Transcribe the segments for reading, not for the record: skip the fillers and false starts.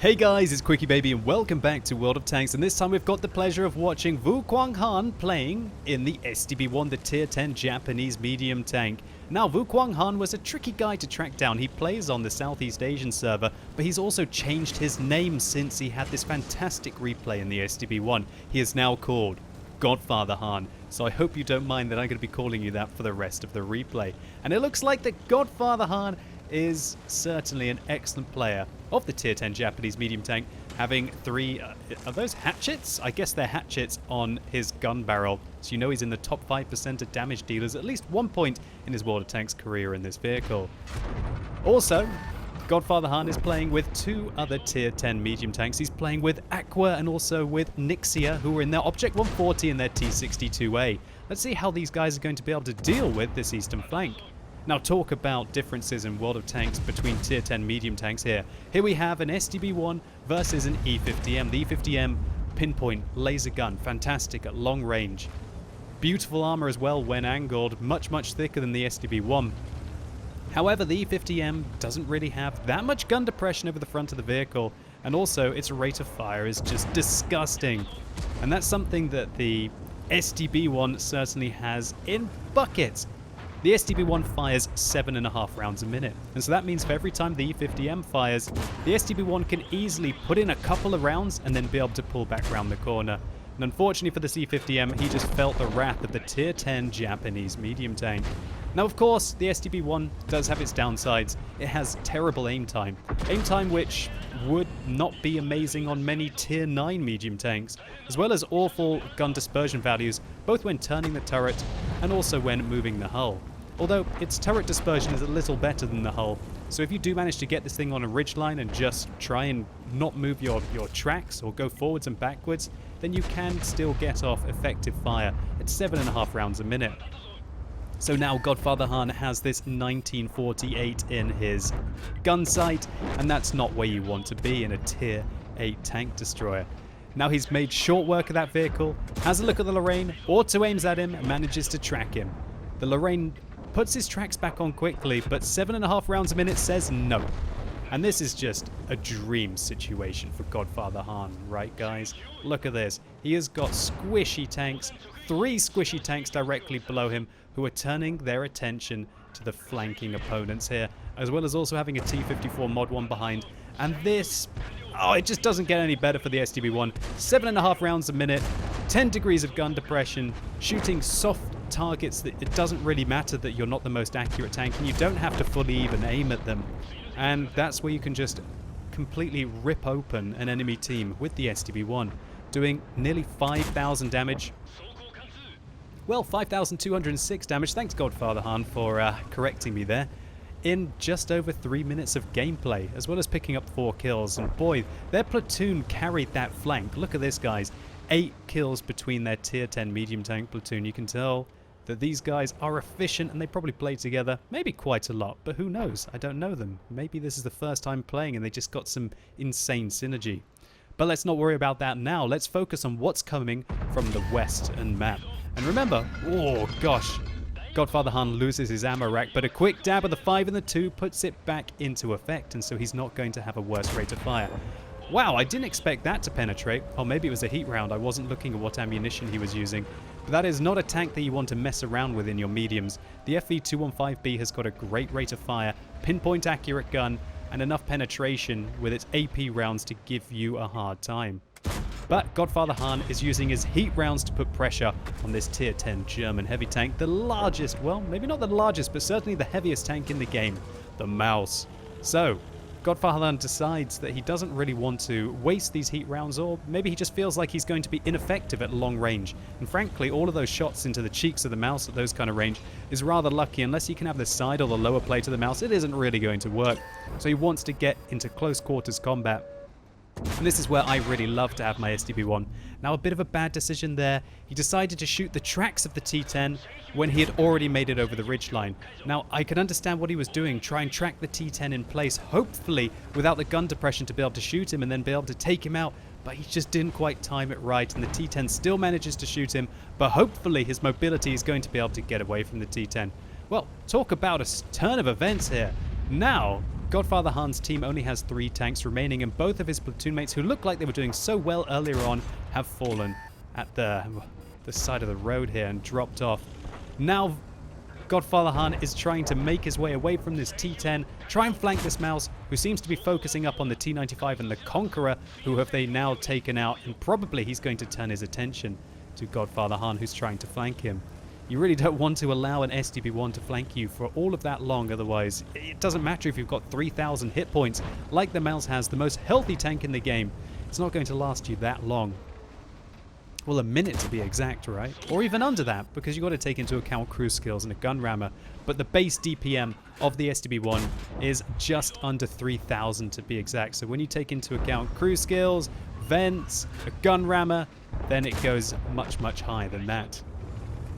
Hey guys, it's QuickyBaby and welcome back to World of Tanks, and this time we've got the pleasure of watching Wu Kwang-han playing in the STB-1, the Tier 10 Japanese medium tank. Now, Wu Kwang-han was a tricky guy to track down. He plays on the Southeast Asian server, but he's also changed his name since he had this fantastic replay in the STB-1. He is now called Godfather Han, so I hope you don't mind that I'm going to be calling you that for the rest of the replay. And it looks like that Godfather Han is certainly an excellent player of the Tier 10 Japanese medium tank, having three, are those hatchets? I guess they're hatchets on his gun barrel, so you know he's in the top 5% of damage dealers at least one point in his World of Tanks career in this vehicle. Also, Godfather Han is playing with two other Tier 10 medium tanks. He's playing with Aqua and also with Nixia, who are in their Object 140 and their T62A. Let's see how these guys are going to be able to deal with this eastern flank. Now, talk about differences in World of Tanks between Tier 10 medium tanks here. Here we have an STB-1 versus an E50M. The E50M pinpoint laser gun, fantastic at long range. Beautiful armor as well when angled, much thicker than the STB-1. However, the E50M doesn't really have that much gun depression over the front of the vehicle, and also its rate of fire is just disgusting. And that's something that the STB-1 certainly has in buckets. The STB-1 fires 7.5 rounds a minute, and so that means for every time the E50M fires, the STB-1 can easily put in a couple of rounds and then be able to pull back around the corner. And unfortunately for this E50M, he just felt the wrath of the Tier 10 Japanese medium tank. Now, of course, the STB-1 does have its downsides. It has terrible aim time which would not be amazing on many Tier 9 medium tanks, as well as awful gun dispersion values, both when turning the turret and also when moving the hull. Although its turret dispersion is a little better than the hull, so if you do manage to get this thing on a ridgeline and just try and not move your tracks or go forwards and backwards, then you can still get off effective fire at 7.5 rounds a minute. So now Godfather Han has this 1948 in his gun sight, and that's not where you want to be in a Tier 8 tank destroyer. Now he's made short work of that vehicle, has a look at the Lorraine, auto-aims at him, and manages to track him. The Lorraine puts his tracks back on quickly, but 7.5 rounds a minute says no. And this is just a dream situation for Godfather Han, right guys? Look at this. He has got squishy tanks, 3 squishy tanks directly below him, who are turning their attention to the flanking opponents here, as well as also having a T-54 Mod 1 behind. And this, it just doesn't get any better for the STB-1. 7.5 rounds a minute, 10 degrees of gun depression, shooting soft targets that it doesn't really matter that you're not the most accurate tank, and you don't have to fully even aim at them. And that's where you can just completely rip open an enemy team with the STB-1, doing nearly 5,000 damage. Well, 5,206 damage. Thanks, Godfather Han, for correcting me there. In just over 3 minutes of gameplay, as well as picking up 4 kills. And boy, their platoon carried that flank. Look at this, guys. 8 kills between their Tier 10 medium tank platoon. You can tell that these guys are efficient and they probably play together, maybe quite a lot, but who knows? I don't know them. Maybe this is the first time playing and they just got some insane synergy. But let's not worry about that now. Let's focus on what's coming from the western map. And remember, oh gosh, Godfather Han loses his ammo rack, but a quick dab of the 5 and the 2 puts it back into effect, and so he's not going to have a worse rate of fire. Wow, I didn't expect that to penetrate. Oh, maybe it was a heat round. I wasn't looking at what ammunition he was using. But that is not a tank that you want to mess around with in your mediums. The FV215B has got a great rate of fire, pinpoint accurate gun, and enough penetration with its AP rounds to give you a hard time. But Godfather Han is using his heat rounds to put pressure on this Tier 10 German heavy tank, the largest, well, maybe not the largest, but certainly the heaviest tank in the game, the Mouse. So Godfather Han decides that he doesn't really want to waste these heat rounds, or maybe he just feels like he's going to be ineffective at long range. And frankly, all of those shots into the cheeks of the Mouse at those kind of range is rather lucky. Unless you can have the side or the lower plate of the Mouse, it isn't really going to work. So he wants to get into close quarters combat. And this is where I really love to have my STB-1. Now, a bit of a bad decision there. He decided to shoot the tracks of the T10 when he had already made it over the ridgeline. Now, I can understand what he was doing, try and track the T10 in place, hopefully without the gun depression to be able to shoot him and then be able to take him out. But he just didn't quite time it right, and the T10 still manages to shoot him, but hopefully his mobility is going to be able to get away from the T10. Well, talk about a turn of events here. Now, Godfather Han's team only has 3 tanks remaining, and both of his platoon mates, who looked like they were doing so well earlier on, have fallen at the side of the road here and dropped off. Now Godfather Han is trying to make his way away from this T10, try and flank this mouse, who seems to be focusing up on the T95 and the Conqueror, who have they now taken out, and probably he's going to turn his attention to Godfather Han, who's trying to flank him. You really don't want to allow an STB-1 to flank you for all of that long, otherwise it doesn't matter if you've got 3,000 hit points, like the mouse has, the most healthy tank in the game. It's not going to last you that long. Well, a minute to be exact, right? Or even under that, because you've got to take into account cruise skills and a gun rammer. But the base DPM of the STB-1 is just under 3,000 to be exact. So when you take into account cruise skills, vents, a gun rammer, then it goes much, much higher than that.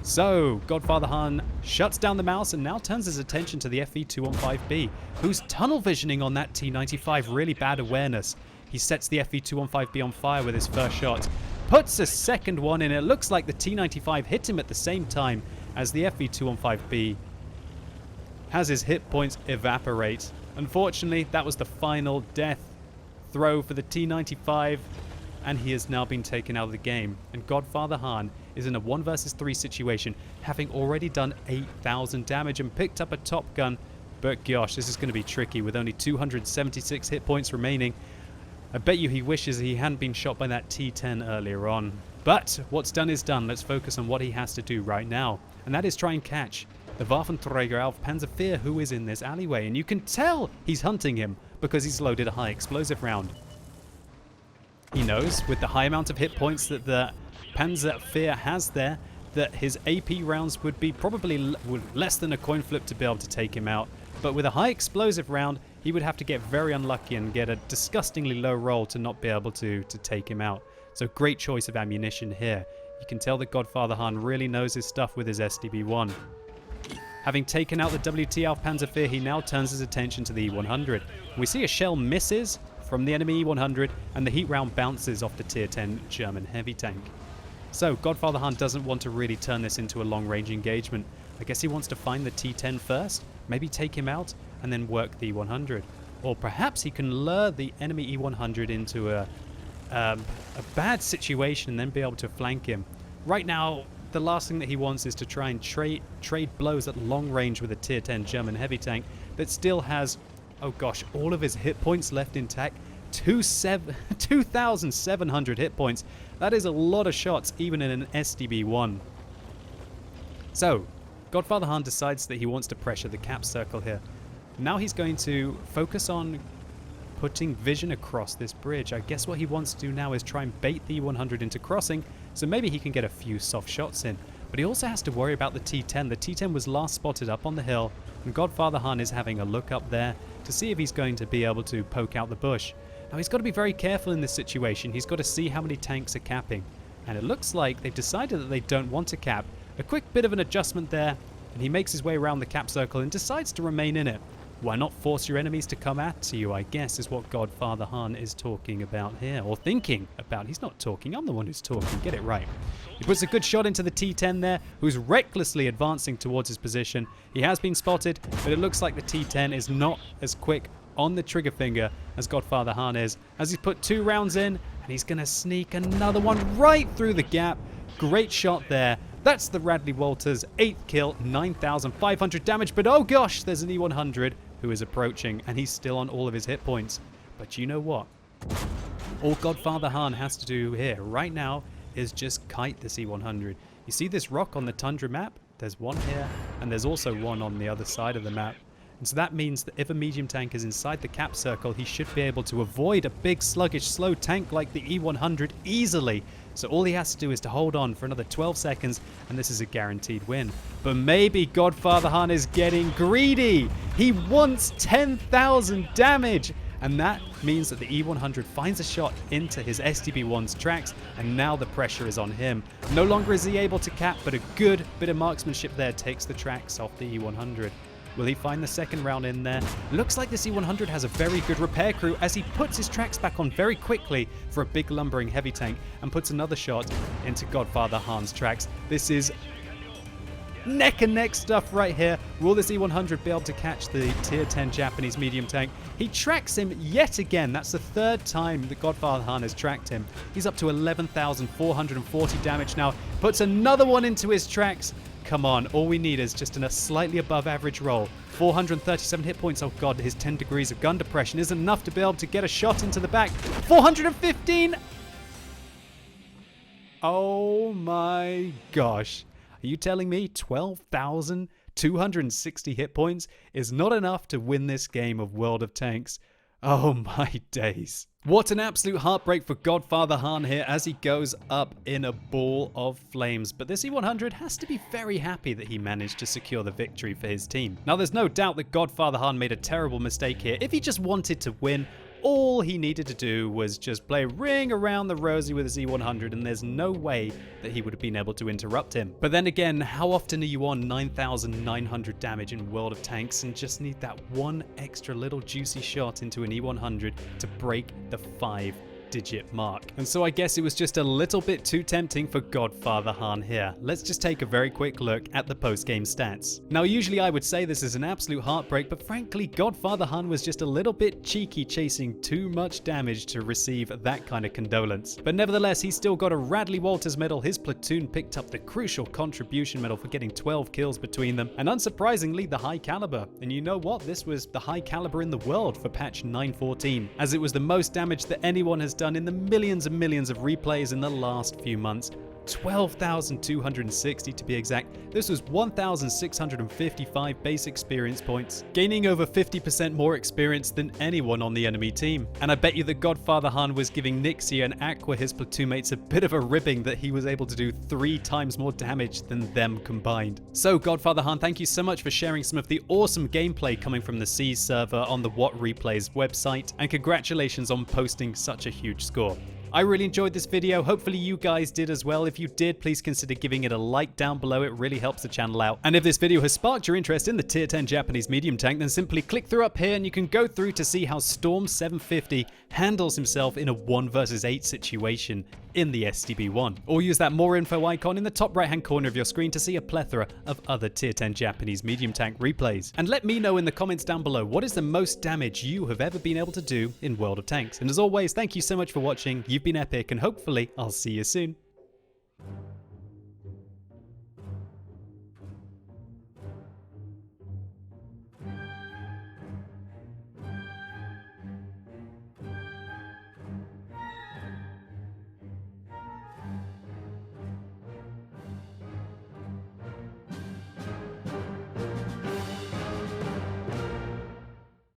So, Godfather Han shuts down the mouse and now turns his attention to the FE-215B, who's tunnel visioning on that T95, really bad awareness. He sets the FE-215B on fire with his first shot, puts a second one in. It looks like the T95 hit him at the same time as the FE-215B has his hit points evaporate. Unfortunately, that was the final death throw for the T95, and he has now been taken out of the game. And Godfather Han is in a 1 versus 3 situation, having already done 8,000 damage and picked up a top gun. But gosh, this is going to be tricky with only 276 hit points remaining. I bet you he wishes he hadn't been shot by that T10 earlier on. But what's done is done. Let's focus on what he has to do right now. And that is try and catch the Waffenträger auf Panzer IV, who is in this alleyway. And you can tell he's hunting him because he's loaded a high explosive round. He knows with the high amount of hit points that the Panzer IV has there, that his AP rounds would be probably less than a coin flip to be able to take him out. But with a high explosive round, he would have to get very unlucky and get a disgustingly low roll to not be able to take him out. So great choice of ammunition here. You can tell that Godfather Han really knows his stuff with his STB-1. Having taken out the WT Auf Panzer IV, he now turns his attention to the E100. We see a shell misses from the enemy E100, and the heat round bounces off the Tier 10 German heavy tank. So Godfather Han doesn't want to really turn this into a long-range engagement. I guess he wants to find the T10 first, maybe take him out, and then work the E100. Or perhaps he can lure the enemy E100 into a bad situation and then be able to flank him. Right now, the last thing that he wants is to try and trade blows at long range with a Tier 10 German heavy tank that still has, oh gosh, all of his hit points left intact. 2,700 hit points. That is a lot of shots, even in an STB-1. So, Godfather Han decides that he wants to pressure the cap circle here. Now he's going to focus on putting vision across this bridge. I guess what he wants to do now is try and bait the E100 into crossing, so maybe he can get a few soft shots in. But he also has to worry about the T10. The T10 was last spotted up on the hill, and Godfather Han is having a look up there to see if he's going to be able to poke out the bush. Now he's got to be very careful in this situation. He's got to see how many tanks are capping. And it looks like they've decided that they don't want to cap. A quick bit of an adjustment there, and he makes his way around the cap circle and decides to remain in it. Why not force your enemies to come at you, I guess, is what Godfather Han is talking about here. Or thinking about. He's not talking. I'm the one who's talking. Get it right. He puts a good shot into the T10 there, who's recklessly advancing towards his position. He has been spotted, but it looks like the T10 is not as quick on the trigger finger as Godfather Han is. As he's put 2 rounds in, and he's going to sneak another one right through the gap. Great shot there. That's the Radley-Walter's 8th kill, 9,500 damage. But oh gosh, there's an E100 who is approaching, and he's still on all of his hit points. But you know what? All Godfather Han has to do here right now is just kite this E100. You see this rock on the Tundra map? There's one here, and there's also one on the other side of the map. And so that means that if a medium tank is inside the cap circle, he should be able to avoid a big, sluggish, slow tank like the E100 easily. So all he has to do is to hold on for another 12 seconds, and this is a guaranteed win. But maybe Godfather Han is getting greedy. He wants 10,000 damage. And that means that the E100 finds a shot into his STB-1's tracks, and now the pressure is on him. No longer is he able to cap, but a good bit of marksmanship there takes the tracks off the E100. Will he find the second round in there? Looks like this E100 has a very good repair crew as he puts his tracks back on very quickly for a big lumbering heavy tank and puts another shot into Godfather Han's tracks. This is neck and neck stuff right here. Will this E100 be able to catch the tier 10 Japanese medium tank? He tracks him yet again. That's the third time that Godfather Han has tracked him. He's up to 11,440 damage now. Puts another one into his tracks. Come on, all we need is just a slightly above average roll. 437 hit points. Oh god, his 10 degrees of gun depression isn't enough to be able to get a shot into the back. 415! Oh my gosh. Are you telling me 12,260 hit points is not enough to win this game of World of Tanks? Oh my days. What an absolute heartbreak for Godfather Han here as he goes up in a ball of flames. But this E100 has to be very happy that he managed to secure the victory for his team. Now, there's no doubt that Godfather Han made a terrible mistake here. If he just wanted to win, all he needed to do was just play Ring Around the Rosie with his E100, and there's no way that he would have been able to interrupt him. But then again, how often are you on 9,900 damage in World of Tanks and just need that one extra little juicy shot into an E100 to break the 5-digit mark? And so I guess it was just a little bit too tempting for Godfather Han here. Let's just take a very quick look at the post-game stats. Now, usually I would say this is an absolute heartbreak, but frankly, Godfather Han was just a little bit cheeky chasing too much damage to receive that kind of condolence. But nevertheless, he still got a Radley-Walter's medal. His platoon picked up the crucial contribution medal for getting 12 kills between them, and unsurprisingly, the high caliber. And you know what? This was the high caliber in the world for patch 914, as it was the most damage that anyone has done in the millions and millions of replays in the last few months. 12,260 to be exact. This was 1,655 base experience points, gaining over 50% more experience than anyone on the enemy team. And I bet you that Godfather Han was giving Nixie and Aqua, his platoon mates, a bit of a ribbing that he was able to do 3 times more damage than them combined. So Godfather Han, thank you so much for sharing some of the awesome gameplay coming from the Seas server on the What Replays website, and congratulations on posting such a huge score. I really enjoyed this video. Hopefully you guys did as well. If you did, please consider giving it a like down below. It really helps the channel out. And if this video has sparked your interest in the tier 10 Japanese medium tank, then simply click through up here and you can go through to see how Storm 750 handles himself in a 1 versus 8 situation in the STB-1. Or use that more info icon in the top right hand corner of your screen to see a plethora of other tier 10 Japanese medium tank replays. And let me know in the comments down below, what is the most damage you have ever been able to do in World of Tanks? And as always, thank you so much for watching. You've been epic, and hopefully I'll see you soon.